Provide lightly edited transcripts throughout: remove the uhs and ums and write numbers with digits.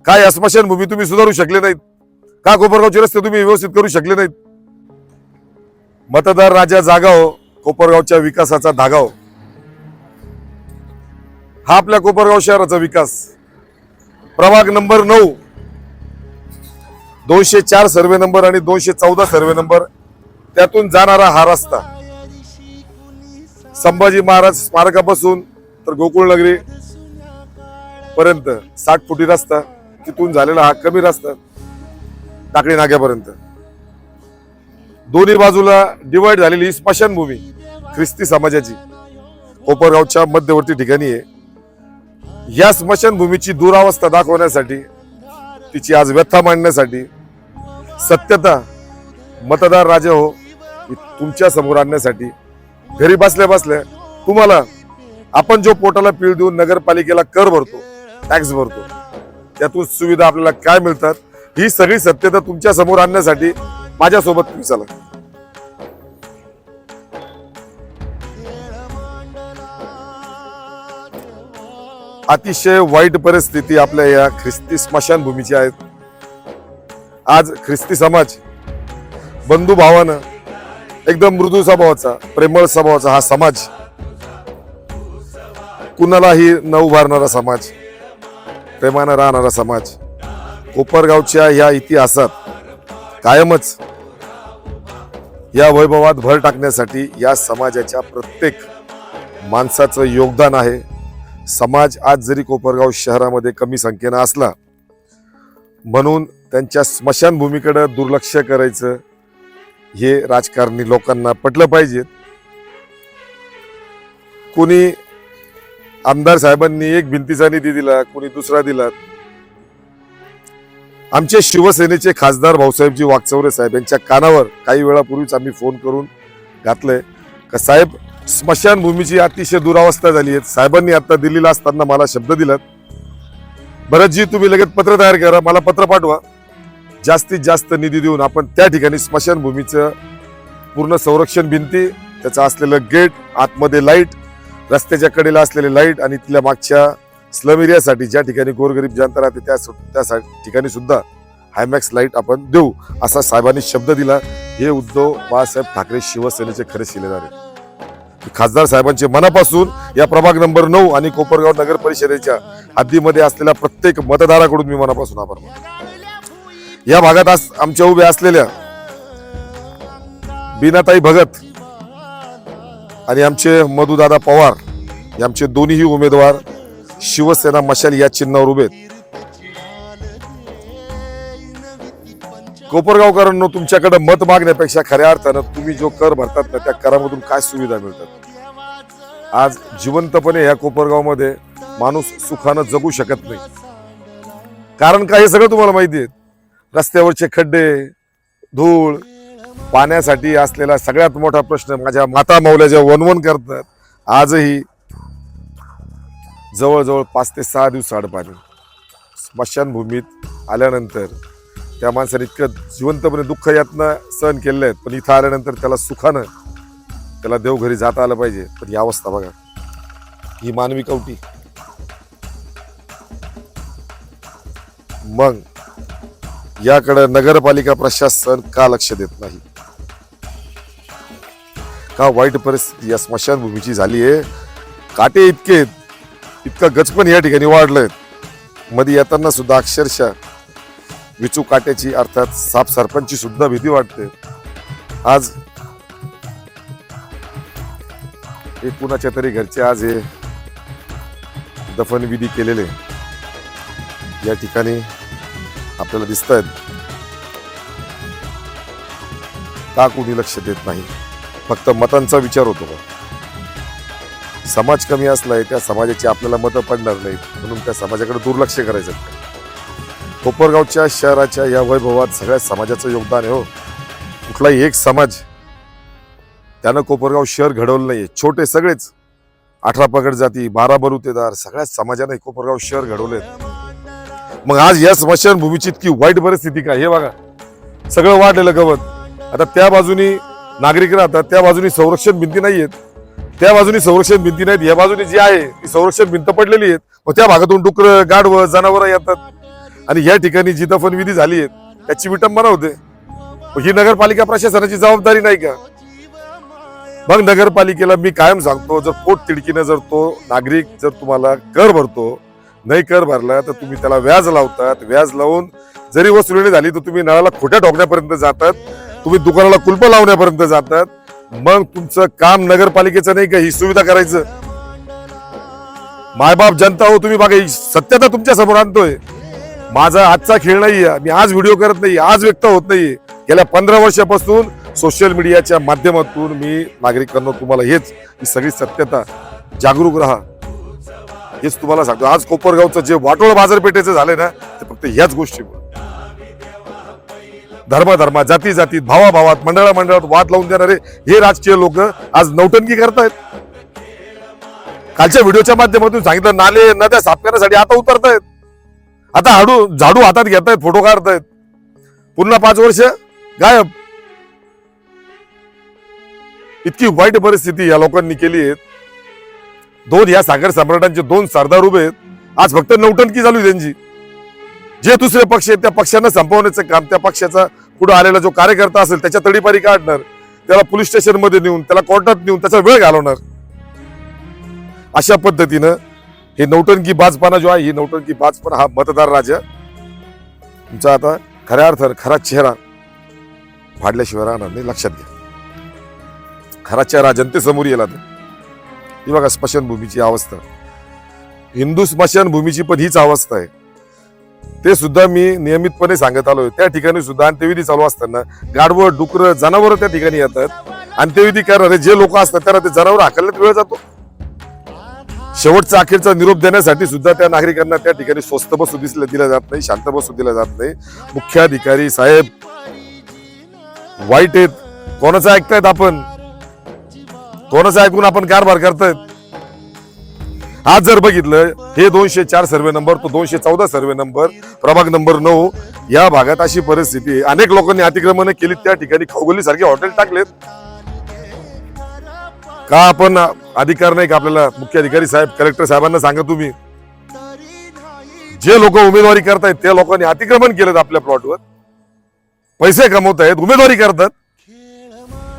काय स्मशानभूमी तुम्ही सुधारू शकले नाहीत का? कोपरगावचे रस्ते तुम्ही व्यवस्थित करू शकले नाहीत? मतदार राजा जागा हो, कोपरगावच्या विकासाचा धागा हो. हा आपल्या कोपरगाव शहराचा विकास. प्रभाग नंबर 9, 204 सर्वे नंबर आणि 214 सर्वे नंबर, त्यातून जाणारा हा रस्ता संभाजी महाराज स्मारकापासून तर गोकुळ नगरी पर्यंत 60 फुटी रस्ता, तिथून झालेला हा कमी रस्ता टाकळी नाक्यापर्यंत. दोन्ही बाजूला डिवाइड झालेली ही स्मशानभूमी ख्रिस्ती समाजाची कोपरगावच्या मध्यवर्ती ठिकाणी आहे. या स्मशानभूमीची दुरावस्था दाखवण्यासाठी, तिची आज व्यथा मांडण्यासाठी, सत्यता मतदार राजा हो तुमच्या समोर आणण्यासाठी, घरी बसल्या बसल्या तुम्हाला आपण जो पोटाला पीळ देऊन नगरपालिकेला कर भरतो, टॅक्स भरतो, त्यातून सुविधा आपल्याला काय मिळतात, ही सगळी सत्यता तुमच्या समोर आणण्यासाठी माझ्यासोबत तुम्ही चला. अतिशय वाईट परिस्थिती आपल्या या ख्रिस्ती स्मशानभूमीची आहे. आज ख्रिस्ती समाज बंधू भावानं, एकदम मृदू स्वभावाचा, प्रेमळ स्वभावाचा हा समाज, कुणालाही न उभारणारा समाज, प्रेमानं राहणारा समाज, कोपरगावच्या या इतिहासात कायमच या वैभवात भर टाकण्यासाठी या समाजाच्या प्रत्येक माणसाचं योगदान आहे. समाज आज जरी कोपरगाव शहरामध्ये कमी संख्येनं असला, म्हणून त्यांच्या स्मशानभूमीकडे दुर्लक्ष करायचं हे राजकारणी लोकांना पटलं पाहिजे. कोणी आमदार साहेबांनी एक भिंतीचा निधी दिला, कोणी दुसरा दिला. आमचे शिवसेनेचे खासदार भाऊसाहेबजी वाकचौरे साहेब यांच्या कानावर काही वेळापूर्वीच आम्ही फोन करून घातलंय का साहेब, स्मशानभूमीची अतिशय दुरावस्था झाली आहे. साहेबांनी आता दिल्लीला असताना मला शब्द दिलात, भरतजी तुम्ही लगेच पत्र तयार करा, मला पत्र पाठवा, जास्तीत जास्त निधी देऊन आपण त्या ठिकाणी स्मशानभूमीचं पूर्ण संरक्षण, भिंती, त्याचं असलेलं गेट, आतमध्ये लाईट, रस्त्याच्या कडेला असलेले लाईट आणि तिथल्या मागच्या स्लम एरियासाठी ज्या ठिकाणी गोरगरीब जनता राहते त्या ठिकाणी सुद्धा हायमॅक्स लाईट आपण देऊ, असा साहेबांनी शब्द दिला. हे उद्धव बाळासाहेब ठाकरे शिवसेनेचे खरे शिलेदार आहेत. खासदार साहेबांचे मनापासून या प्रभाग नंबर 9 आणि कोपरगाव नगर परिषदेच्या हद्दीमध्ये असलेल्या प्रत्येक मतदाराकडून मी मनापासून आभार मानतो. या भागात आज आमच्या उभ्या असलेल्या बीनाताई भगत आणि आमचे मधुदादा पवार हे आमचे दोन्हीही उमेदवार शिवसेना मशाल या चिन्हावर उभे आहेत. कोपरगावकरांनो, तुमच्याकडे मत मागण्यापेक्षा खऱ्या अर्थानं तुम्ही जो कर भरतात ना, त्या करामधून काय सुविधा मिळतात. आज जिवंतपणे या कोपरगावमध्ये माणूस सुखानं जगू शकत नाही. कारण काय हे सगळं तुम्हाला माहिती आहे. रस्त्यावरचे खड्डे, धूळ, पाण्यासाठी असलेला सगळ्यात मोठा प्रश्न माझ्या माता मौल्या ज्या वनवन करतात, आजही जवळजवळ 5 ते 6 दिवस आडपाणी. स्मशानभूमीत आल्यानंतर त्या माणसाने इतकं जिवंतपणे दुःख यातना सहन केले आहेत, पण इथं आल्यानंतर त्याला सुखानं त्याला देवघरी जाता आलं पाहिजे. पण ही अवस्था बघा, ही मानवी कवटी. मग याकडे नगरपालिका प्रशासन का लक्ष देत नाही? का वाईट परिस्थिती या स्मशानभूमीची झाली आहे. काटे इतकं गचपण या ठिकाणी वाढलंय. मध्ये येताना सुद्धा अक्षरशः विचू काट्याची, अर्थात साप सरपंची सुद्धा भीती वाटते. आज हे कुणाच्या तरी घरचे आज हे दफनविधी केलेले या ठिकाणी आपल्याला दिसत आहेत. का कोणी लक्ष देत नाही? फक्त मतांचा विचार होतो का? समाज कमी असलाय, त्या समाजाची आपल्याला मतं पडणार नाहीत, म्हणून त्या समाजाकडे दुर्लक्ष करायचं. कोपरगावच्या शहराच्या या वैभवात सगळ्या समाजाचं योगदान आहे हो. कुठलाही एक समाज त्यानं कोपरगाव शहर घडवलं नाहीये. छोटे सगळेच 18 पगड जाती, 12 बलुतेदार, सगळ्याच समाजाने कोपरगाव शहर घडवले. मग आज या स्मशानभूमीची इतकी वाईट परिस्थिती काय? हे बघा, सगळं वाढलेलं गवत. आता त्या बाजूनी नागरिक राहतात, त्या बाजूनी संरक्षण भिंती नाहीयेत, त्या बाजूनी संरक्षण भिंती नाहीत, या बाजूनी जी आहे ती संरक्षण भिंत पडलेली आहेत. मग त्या भागातून डुकर, गाढवं, जनावरं येतात. आणि या ठिकाणी जी दफनविधी झाली आहे त्याची विटंबना होते. ही नगरपालिका प्रशासनाची जबाबदारी नाही का? मग नगरपालिकेला मी कायम सांगतो, जर पोट तिडकीनं जर तो नागरिक जर तुम्हाला कर भरतो, नाही कर भरला तर तुम्ही त्याला व्याज लावतात. व्याज लावून जरी वसुली झाली तर तुम्ही नळाला खोट्या ठोकण्यापर्यंत जातात, तुम्ही दुकानाला कुलप लावण्यापर्यंत जातात. मग तुमचं काम नगरपालिकेचं नाही का ही सुविधा करायचं? मायबाप जनता हो तुम्ही बघा, ही सत्यता तुमच्या समोर आणतोय. माझा आजचा खेळ नाहीये, मी आज व्हिडिओ करत नाही, आज व्यक्त होत नाही. गेल्या 15 वर्षापासून सोशल मीडियाच्या माध्यमातून मी नागरिकांना तुम्हाला हेच ही सगळी सत्यता, जागरूक राहा हेच तुम्हाला सांगतो. आज कोपरगावचं जे वाटोळ बाजारपेठेचं झालंय ना ते फक्त ह्याच गोष्टीमुळे. धर्मात, जातीत, भावाभावात, मंडळात वाद लावून देणारे हे राजकीय लोक आज नौटंकी करतायत. कालच्या व्हिडिओच्या माध्यमातून सांगितलं, नाले नद्या साफ करण्यासाठी आता उतरतायत, आता झाडू हातात घेतायत, फोटो काढतायत, पुन्हा 5 वर्ष गायब. इतकी वाईट परिस्थिती या लोकांनी केली आहे. 2 या सागर सम्राटांचे 2 सरदार उभे आहेत, आज फक्त नौटंकी चालू आहे त्यांची. जे दुसरे पक्ष आहेत त्या पक्षांना संपवण्याचं काम, त्या पक्षाचा पुढे आलेला जो कार्यकर्ता असेल त्याच्या तडीपारी काढणार, त्याला पोलीस स्टेशन मध्ये नेऊन, त्याला कोर्टात नेऊन त्याचा वेळ घालवणार. अशा पद्धतीनं हे नौटंकी बाजपणा जो आहे, ही नौटंकी बाजपणा हा मतदार राजा तुमचा आता खऱ्या अर्थानं खरा चेहरा फाडल्याशिवाय राहणार नाही, लक्षात घ्या. खरा चेहरा जनतेसमोर येला तर ही बघा स्मशानभूमीची अवस्था, हिंदू स्मशानभूमीची पण हीच अवस्था आहे. ते सुद्धा मी नियमितपणे सांगत आलोय. त्या ठिकाणी सुद्धा अंत्यविधी चालू असताना गाढवं, डुकर, जनावर त्या ठिकाणी येतात. अंत्यविधी करणारे जे लोक असतात त्यांना ते जनावर हाकलण्यात वेळ जातो. शेवटचा अखेरचा निरोप देण्यासाठी सुद्धा त्या नागरिकांना त्या ठिकाणी स्वस्त बसू दिला जात नाही, शांत बसू दिला जात नाही. मुख्याधिकारी साहेब वाईट आहेत. कोणाचं ऐकतायत आपण? कोणाचं ऐकून आपण कारभार करतायत? आज जर बघितलं, हे 204 सर्वे नंबर, तो 214 सर्वे नंबर, प्रभाग नंबर 9 या भागात अशी परिस्थिती आहे. अनेक लोकांनी अतिक्रमण केली, त्या ठिकाणी खाऊगल्ली सारखे हॉटेल टाकलेत. का आपण अधिकार नाही का आपल्याला? मुख्याधिकारी साहेब, कलेक्टर साहेबांना सांगा तुम्ही, जे लोक उमेदवारी करतायत त्या लोकांनी अतिक्रमण केलं आपल्या प्लॉटवर, पैसे कमवत आहेत, उमेदवारी करतात.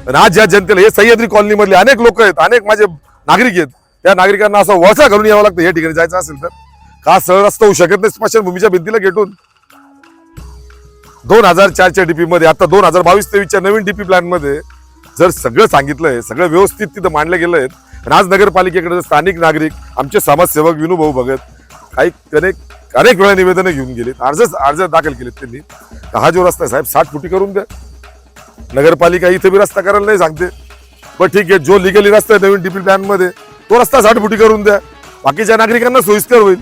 आणि आज ज्या जनतेला, हे सह्याद्री कॉलनी मधले अनेक लोक आहेत, अनेक माझे नागरिक आहेत, त्या नागरिकांना असं वळसा घालून यावं लागतं. या ठिकाणी जायचं असेल तर का सरळ रस्ता होऊ शकत नाही स्मशानभूमीच्या भिंतीला घेटून? 2004च्या डीपी मध्ये, आता 2022-23च्या नवीन डीपी प्लॅन मध्ये जर सगळं सांगितलंय, सगळं व्यवस्थित तिथं मांडले गेलंय. आणि आज नगरपालिकेकडे स्थानिक नागरिक, आमचे समाजसेवक विनूभाऊ भगत काही अनेक वेळा निवेदन घेऊन गेलेत, अर्ज दाखल केलेत त्यांनी. हा जो रस्ता साहेब 60 फुटी करून द्या. नगरपालिका इथे बी रस्ता करायला नाही सांगते, पण ठीक आहे, जो लिगली रस्ता आहे नवीन डीपी प्लॅन मध्ये तो रस्ता 60 फुटी करून द्या, बाकीच्या नागरिकांना सोयीस्कर होईल.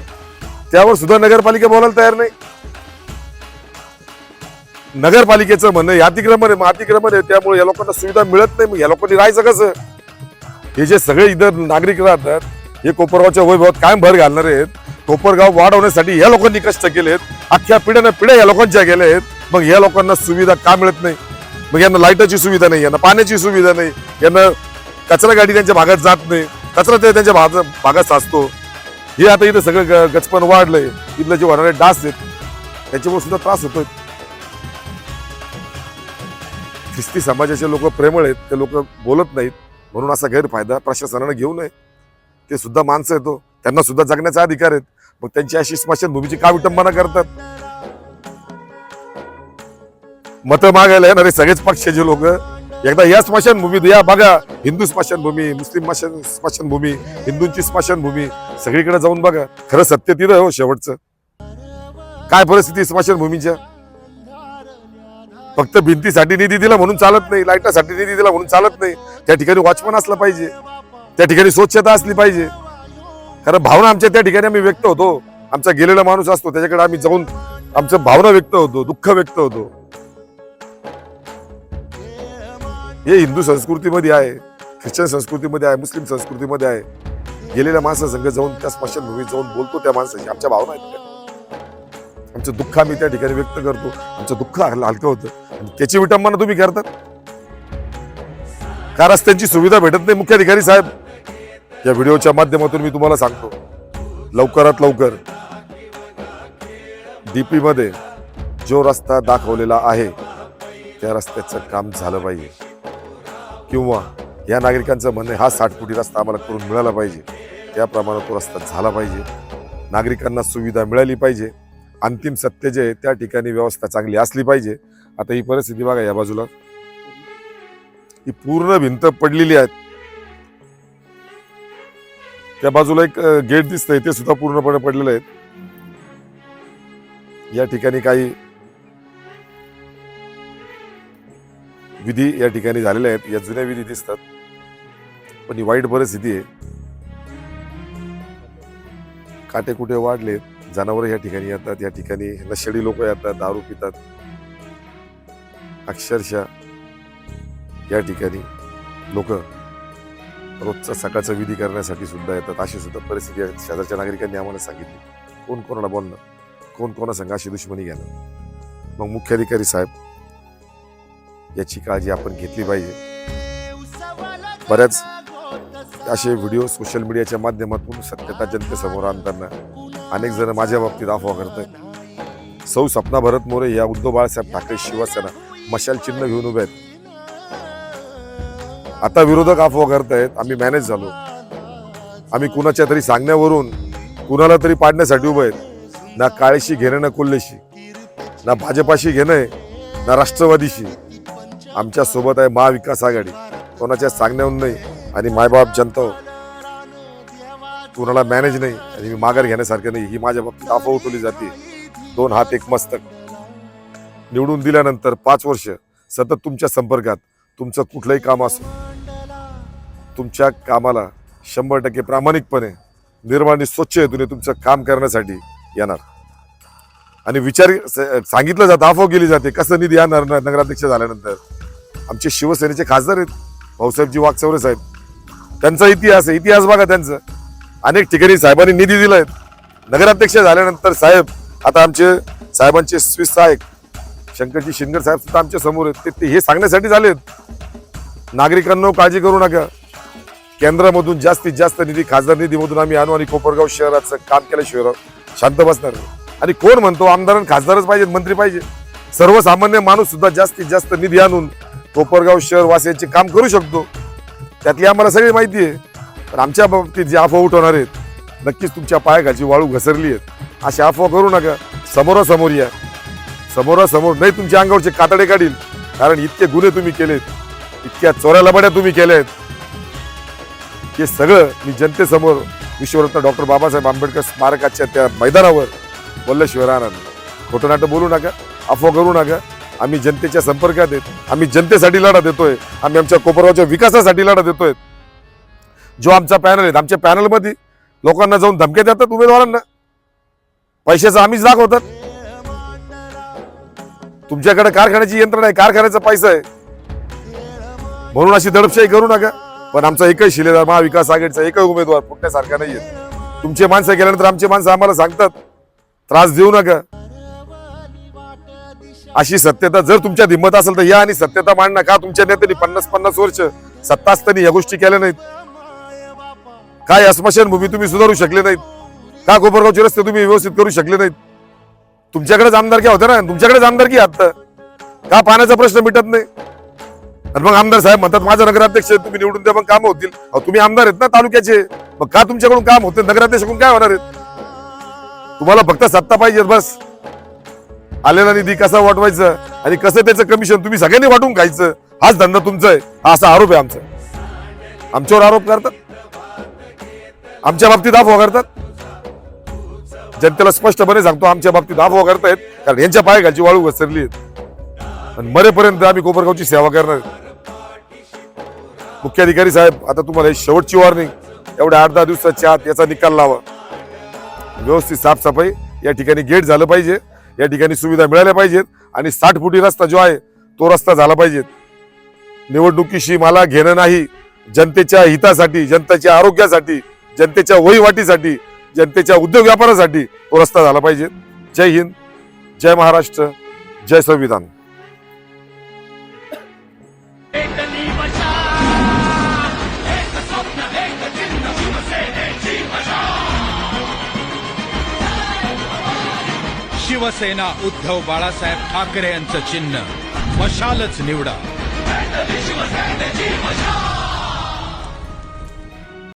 त्यावर सुद्धा नगरपालिका बोलायला तयार नाही. नगरपालिकेचं म्हणणं अतिक्रमण आहे, त्यामुळे या लोकांना सुविधा मिळत नाही. मग या लोकांनी राहायचं कसं? हे जे सगळे इथं नागरिक राहतात, हे कोपरगावच्या वैभवात कायम भर घालणार आहेत. कोपरगाव वाढवण्यासाठी या लोकांनी कष्ट केलेत, अख्ख्या पिढ्या या लोकांच्या गेल्या आहेत. मग या लोकांना सुविधा का मिळत नाही? मग यांना लाईटाची सुविधा नाही, यांना पाण्याची सुविधा नाही, यांना कचरा गाडी त्यांच्या भागात जात नाही, कचरा त्यांच्या भागात साचतो. हे आता इथं सगळं गचपण वाढलंय. इथलं जे होणारे डास आहेत त्याच्यामुळे सुद्धा त्रास होतोय. ख्रिस्ती समाजाचे लोक प्रेमळ आहेत, ते लोक बोलत नाहीत, म्हणून असा गैरफायदा प्रशासनाने घेऊ नये. ते सुद्धा माणसं येतो, त्यांना सुद्धा जगण्याचा अधिकार आहेत. मग त्यांची अशी स्मशानभूमीची का विटंबना करतात? मतं मागायला येणारे सगळेच पक्षाचे लोक एकदा या स्मशानभूमीत या बघा. हिंदू स्मशानभूमी, मुस्लिम स्मशानभूमी, हिंदूंची स्मशानभूमी, सगळीकडे जाऊन बघा. खरं सत्य तिथं हो. शेवटचं काय परिस्थिती स्मशानभूमीच्या? फक्त भिंतीसाठी निधी दिला म्हणून चालत नाही, लाईटासाठी निधी दिला म्हणून चालत नाही. त्या ठिकाणी वॉचमन असला पाहिजे, त्या ठिकाणी स्वच्छता असली पाहिजे. कारण भावना आमच्या त्या ठिकाणी आम्ही व्यक्त होतो. आमचा गेलेला माणूस असतो त्याच्याकडे आम्ही जाऊन आमचं भावना व्यक्त होतो, दुःख व्यक्त होतो. हे हिंदू संस्कृतीमध्ये आहे, ख्रिश्चन संस्कृतीमध्ये आहे, मुस्लिम संस्कृतीमध्ये आहे. गेलेल्या माणसासंग जाऊन त्या स्मशानभूमीत जाऊन बोलतो त्या माणसाची. आमच्या भावना आहेत, आमचं दुःख आम्ही त्या ठिकाणी व्यक्त करतो. आमचं दुःख हलकं होतं. त्याची विटंबना तुम्ही करतात का? रस्त्यांची सुविधा भेटत नाही. मुख्याधिकारी साहेब, या व्हिडिओच्या माध्यमातून मी तुम्हाला सांगतो, लवकरात लवकर डीपी मध्ये जो रस्ता दाखवलेला आहे त्या रस्त्याचं काम झालं पाहिजे, किंवा या नागरिकांचं म्हणणं हा 60 फुटी रस्ता आम्हाला करून मिळाला पाहिजे, त्याप्रमाणे तो रस्ता झाला पाहिजे. नागरिकांना सुविधा मिळाली पाहिजे. अंतिम सत्य जे त्या ठिकाणी व्यवस्था चांगली असली पाहिजे. आता ही परिस्थिती बघा, या बाजूला ही पूर्ण भिंत पडलेली आहे. त्या बाजूला एक गेट दिसतंय, ते सुद्धा पूर्णपणे पडलेलं आहे. या ठिकाणी काही विधी या ठिकाणी झालेल्या आहेत. या जुन्या विधी दिसतात, पण ही वाईट परिस्थिती आहे. काटे कुठे वाढले, जनावर या ठिकाणी येतात, या ठिकाणी नशेडी लोक येतात, दारू पितात. अक्षरशः या ठिकाणी लोक रोजचा सकाळचा विधी करण्यासाठी सुद्धा येतात. अशी सुद्धा परिस्थिती आहे. शेजारच्या नागरिकांनी आम्हाला सांगितली, कोण कोणाला बोलणं, कोण कोणा संघ अशी दुश्मनी घ्यायला. मग मुख्याधिकारी साहेब, याची काळजी आपण घेतली पाहिजे. बऱ्याच असे व्हिडिओ सोशल मीडियाच्या माध्यमातून सत्यता जनतेसमोर आणताना अनेक जण माझ्या बाबतीत अफवा करतात. सौ सपना भरत मोरे या उद्धव बाळासाहेब ठाकरे शिवसेना मशाल चिन्ह घेऊन उभे आहेत. आता विरोधक अफवा करतायत आम्ही मॅनेज झालो, आम्ही कुणाच्या तरी सांगण्यावरून कुणाला तरी पाडण्यासाठी उभे आहेत. ना काळेशी घेणं, ना कोल्हेशी, ना भाजपाशी घेणं, ना राष्ट्रवादीशी. आमच्या सोबत आहे महाविकास आघाडी. कोणाच्या सांगण्याहून नाही आणि मायबाप जनता कुणाला मॅनेज नाही आणि मी माघार घेण्यासारखं नाही, ही माझ्या बाबतीत अफवा उठवली जाते. 2 हात एक मस्तक. निवडून दिल्यानंतर 5 वर्ष सतत तुमच्या संपर्कात, तुमचं कुठलंही काम असो, तुमच्या कामाला 100% प्रामाणिकपणे निर्मळ स्वच्छ हेतूने तुमचं काम करण्यासाठी येणार. आणि विचार सांगितलं जातं, अफवा केली जाते कसं निधी येणार नगराध्यक्ष झाल्यानंतर. आमचे शिवसेनेचे खासदार आहेत भाऊसाहेबजी वागचौरे साहेब, त्यांचा इतिहास आहे, इतिहास बघा त्यांचं. अनेक ठिकाणी साहेबांनी निधी दिलाय. नगराध्यक्ष झाल्यानंतर साहेब, आता आमचे साहेबांचे स्विस सहाय्यक शंकरजी शिंदे साहेब सुद्धा आमच्या समोर आहेत. ते हे सांगण्यासाठी झालेत, नागरिकांना काळजी करू नका, केंद्रामधून जास्तीत जास्त निधी खासदार निधीमधून आम्ही आणू आणि कोपरगाव शहराचं काम केल्याशिवाय शांत बसणार नाही. आणि कोण म्हणतो आमदार खासदारच पाहिजेत, मंत्री पाहिजे? सर्वसामान्य माणूस सुद्धा जास्तीत जास्त निधी आणून कोपरगाव शहर वासियांचे काम करू शकतो. त्यातली आम्हाला सगळी माहिती आहे. पण आमच्या बाबतीत जे अफवा उठवणार आहेत, नक्कीच तुमच्या पायाखालची वाळू घसरली आहेत. अशी अफवा करू नका. समोरासमोर या, समोरासमोर नाही तुमच्या अंगावरचे कातडे काढील. कारण इतके गुन्हे तुम्ही केलेत, इतक्या चोऱ्या लबाड्या तुम्ही केल्यात, हे सगळं मी जनतेसमोर विश्वरत्न डॉक्टर बाबासाहेब आंबेडकर स्मारकाच्या त्या मैदानावर बोलल्याशिवाय राहणार नाही. खोटं नाटं बोलू नका, अफवा करू नका. आम्ही जनतेच्या संपर्कात आहेत, आम्ही जनतेसाठी लढा देतोय, आम्ही आमच्या कोपरगावच्या विकासासाठी लढा देतोय. जो आमचा पॅनल आहे, आमच्या पॅनलमध्ये लोकांना जाऊन धमक्या देतात उमेदवारांना, पैशाचं आम्हीच दाखवतात. तुमच्याकडे कारखान्याची यंत्रणा आहे, कारखान्याचा पैसा आहे म्हणून अशी दडपशाही करू नका. पण आमचा एकही शिलेदार महाविकास आघाडीचा एकही उमेदवार फुटण्यासारखा नाहीये. तुमचे माणसं गेल्यानंतर आमचे माणसं आम्हाला सांगतात त्रास देऊ नका. अशी सत्यता जर तुमच्या हिंमत असेल तर या आणि सत्यता मांडणं. का तुमच्या नेत्यांनी 50-50 वर्ष सत्ता असताना या गोष्टी केल्या नाहीत? काय स्मशानभूमी तुम्ही सुधारू शकले नाहीत? का कोपरगावचे रस्ते तुम्ही व्यवस्थित करू शकले नाहीत? तुमच्याकडेच आमदारकी होत्या ना, तुमच्याकडेच आमदारकी आता. का पाण्याचा प्रश्न मिटत नाही? आणि मग आमदार साहेब म्हणतात माझा नगराध्यक्ष तुम्ही निवडून द्या, मग काम होतील. तुम्ही आमदार आहेत ना तालुक्याचे, मग का तुमच्याकडून काम होते? नगराध्यक्षकडून काय होणार आहेत? तुम्हाला फक्त सत्ता पाहिजे बस. आलेला निधी कसा वाटवायचं आणि कसं त्याचं कमिशन तुम्ही सगळ्यांनी वाटून खायचं, हाच धंदा तुमचा आहे, हा असा आरोप आहे आमचा. आमच्यावर आरोप करतात, आमच्या बाबतीत अफवा करतात. जनतेला स्पष्टपणे सांगतो, आमच्या बाबतीत अफवा करतायत कारण यांच्या पायाखालची वाळू घसरली आहे. आणि मरेपर्यंत आम्ही कोपरगावची सेवा करणार. मुख्याधिकारी साहेब, आता तुम्हाला शेवटची वॉर्निंग, एवढ्या 8-10 दिवसाच्या आत याचा निकाल लावा. व्यवस्थित साफसफाई या ठिकाणी गेट झालं पाहिजे, या ठिकाणी सुविधा मिळाल्या पाहिजेत आणि 60 फुटी रस्ता जो आहे तो रस्ता झाला पाहिजे. निवडणुकीशी मला घेणं नाही, जनतेच्या हितासाठी, जनतेच्या आरोग्यासाठी, जनतेच्या वहिवाटीसाठी, जनतेच्या उद्योग व्यापारासाठी तो रस्ता झाला पाहिजे. जय हिंद, जय महाराष्ट्र, जय संविधान. शिवसेना शिवसेना उद्धव बाळासाहेब ठाकरे यांचं चिन्ह मशालच निवडा.